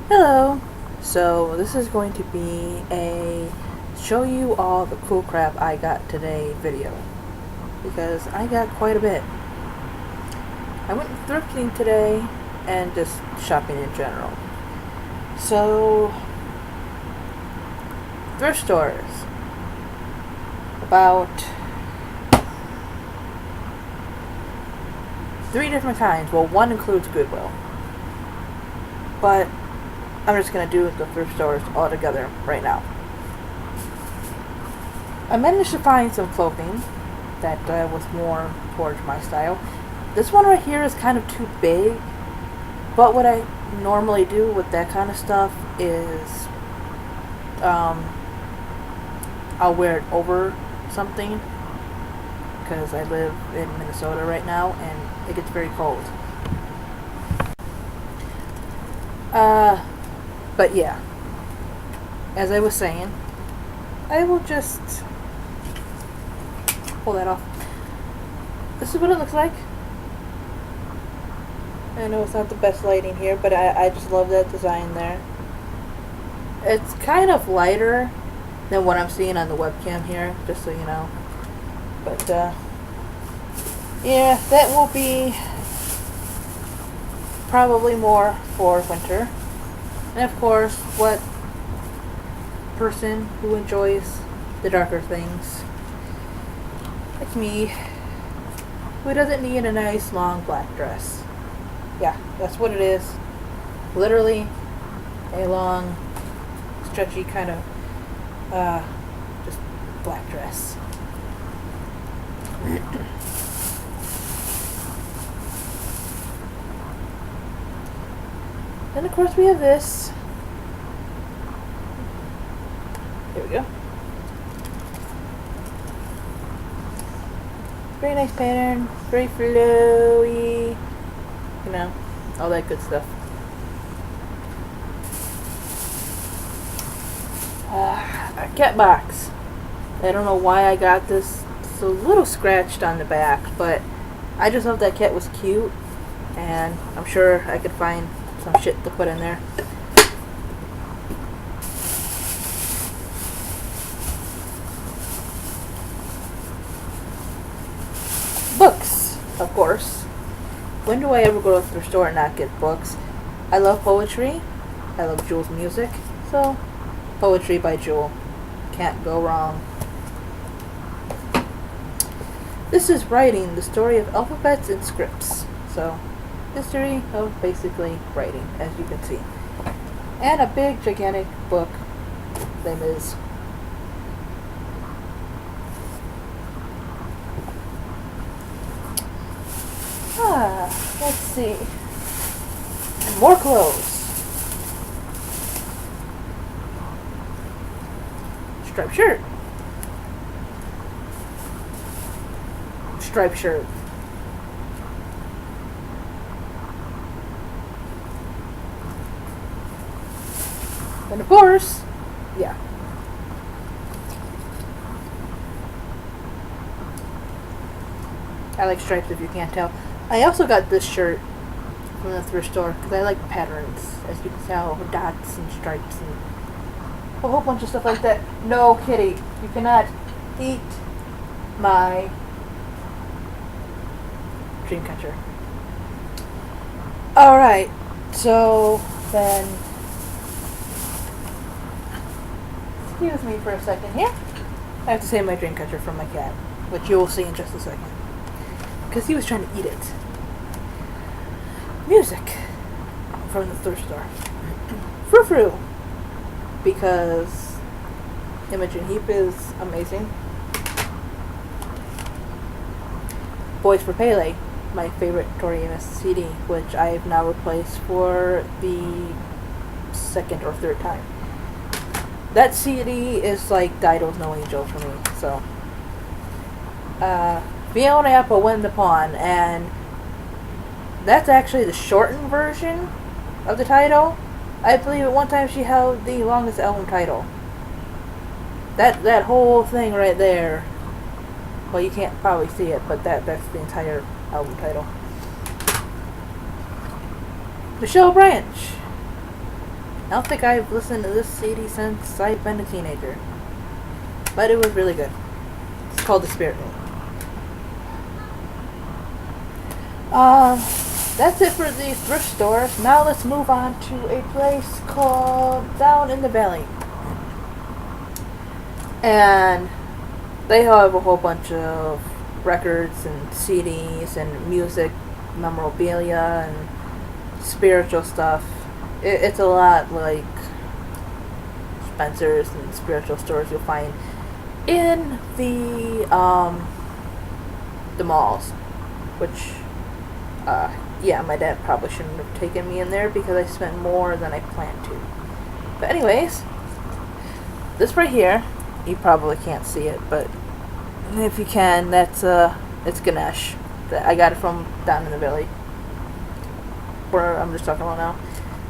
Hello! So, this is going to be a show you all the cool crap I got today video. Because I got quite a bit. I went thrifting today and just shopping in general. So, thrift stores. About 3 different kinds. Well, one includes Goodwill. But I'm just going to do the thrift stores all together right now. I managed to find some clothing that was more towards my style. This one right here is kind of too big, but what I normally do with that kind of stuff is I'll wear it over something because I live in Minnesota right now and it gets very cold. But yeah, as I was saying, I will just pull that off. This is what it looks like. I know it's not the best lighting here, but I just love that design there. It's kind of lighter than what I'm seeing on the webcam here, just so you know. But, yeah, that will be probably more for winter. And of course, what person who enjoys the darker things, like me, who doesn't need a nice long black dress. Yeah, that's what it is. Literally a long, stretchy kind of, just black dress. Then of course we have this. Here we go. Very nice pattern, very flowy, you know, all that good stuff. A cat box. I don't know why I got this. It's a little scratched on the back, but I just thought that cat was cute, and I'm sure I could find some shit to put in there. Books, of course. When do I ever go to the store and not get books? I love poetry. I love Jewel's music. So, poetry by Jewel. Can't go wrong. This is writing, the story of alphabets and scripts. So, history of basically writing, as you can see. And a big, gigantic book. Name is let's see. And more clothes. Striped shirt. Striped shirt. And of course, yeah. I like stripes if you can't tell. I also got this shirt from the thrift store because I like patterns, as you can tell, with dots and stripes and a whole bunch of stuff like that. No, kitty, you cannot eat my dream catcher. Alright, so then, excuse me for a second here. I have to save my dream catcher from my cat, which you will see in just a second. Because he was trying to eat it. Music from the thrift store. Frou Frou. Because Imogen Heap is amazing. Boys for Pele, my favorite Tori Amos CD, which I have now replaced for the second or third time. That CD is like Dido's No Angel for me, so. Fiona Apple Win the Pawn, and that's actually the shortened version of the title. I believe at one time she held the longest album title. That whole thing right there. Well, you can't probably see it, but that's the entire album title. Michelle Branch. I don't think I've listened to this CD since I've been a teenager. But it was really good. It's called The Spirit Room. That's it for the thrift stores. Now let's move on to a place called Down in the Valley. And they have a whole bunch of records and CDs and music, memorabilia, and spiritual stuff. It's a lot like Spencer's and spiritual stores you'll find in the malls, which yeah, my dad probably shouldn't have taken me in there because I spent more than I planned to. But anyways, this right here, you probably can't see it, but if you can, that's it's Ganesh. I got it from Down in the Valley, where I'm just talking about now.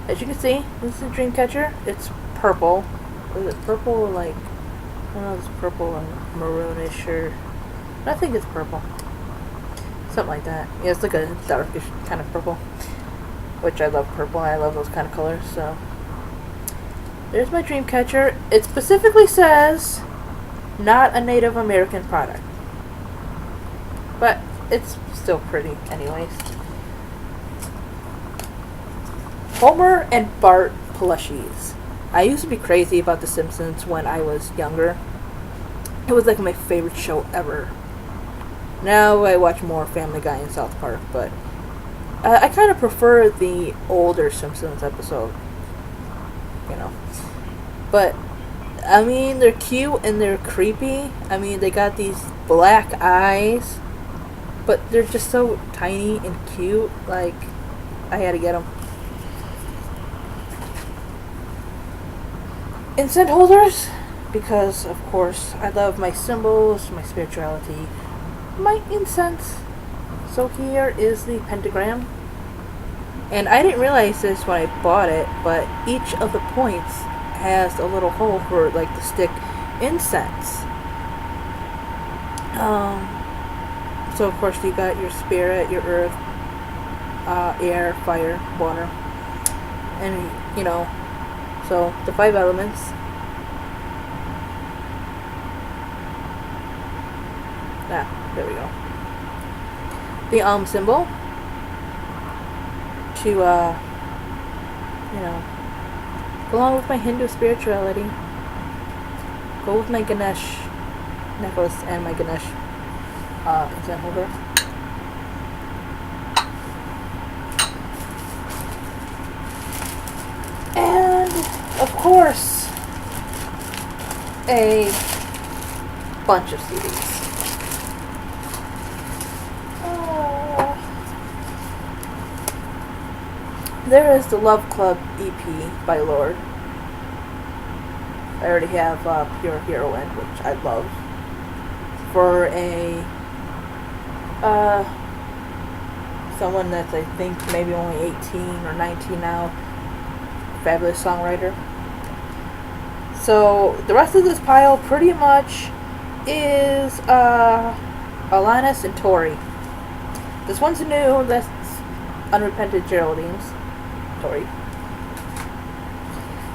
As you can see, this is a dream catcher. It's purple. Is it purple or like, I don't know if it's purple and maroonish or, I think it's purple. Something like that. Yeah, it's like a darkish kind of purple, which I love purple and I love those kind of colors. So there's my dream catcher. It specifically says not a Native American product, but it's still pretty anyways. Homer and Bart plushies. I used to be crazy about The Simpsons when I was younger. It was like my favorite show ever. Now I watch more Family Guy and South Park, but I kind of prefer the older Simpsons episode, you know. But, I mean, they're cute and they're creepy. I mean, they got these black eyes, but they're just so tiny and cute. Like, I had to get them. Incense holders, because, of course, I love my symbols, my spirituality, my incense. So here is the pentagram. And I didn't realize this when I bought it, but each of the points has a little hole for like to stick incense. So of course you got your spirit, your earth, air, fire, water, and you know, so the 5 elements. There we go. The symbol to you know, go along with my Hindu spirituality. Go with my Ganesh necklace and my Ganesh incense holder. And of course a bunch of CDs. There is the Love Club EP by Lorde. I already have Pure Heroine, which I love. For a someone that's I think maybe only 18 or 19 now, fabulous songwriter. So the rest of this pile pretty much is Alanis and Tori. This one's new. That's Unrepented Geraldines. Tori.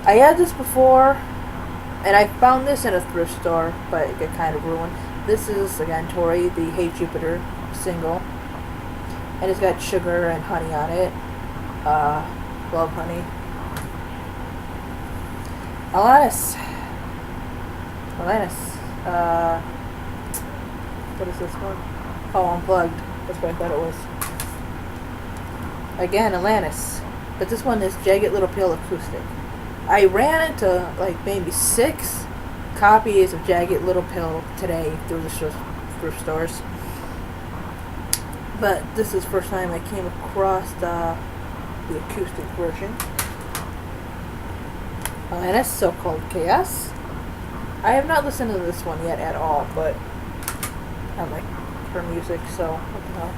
I had this before, and I found this in a thrift store, but it got kind of ruined. This is, again, Tori, the Hey Jupiter single. And it's got sugar and honey on it. Love honey. Alanis. What is this one? Oh, Unplugged. That's what I thought it was. Again, Alanis. But this one is Jagged Little Pill Acoustic. I ran into like maybe 6 copies of Jagged Little Pill today through the thrift stores. But this is the first time I came across the acoustic version. Alanis, So-Called Chaos. I have not listened to this one yet at all, but I like her music, so what the hell.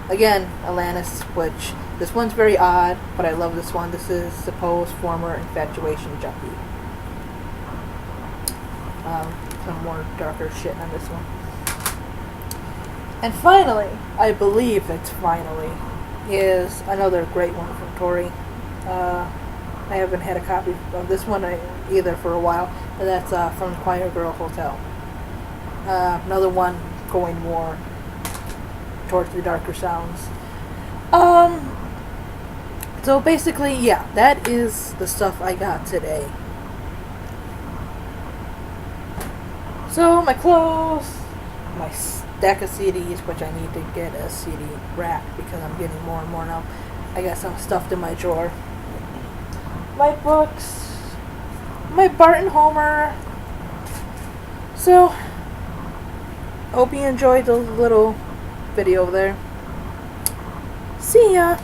Again, Alanis, which this one's very odd, but I love this one. This is Supposed Former Infatuation Junkie. Some more darker shit on this one. And finally, I believe it's finally, is another great one from Tori. I haven't had a copy of this one either for a while, and that's from the Quiet Girl Hotel. Another one going more towards the darker sounds. So basically, yeah, that is the stuff I got today. So my clothes, my stack of CDs, which I need to get a CD rack because I'm getting more and more now. I got some stuffed in my drawer. My books, my Bart and Homer. So, hope you enjoyed the little video there. See ya!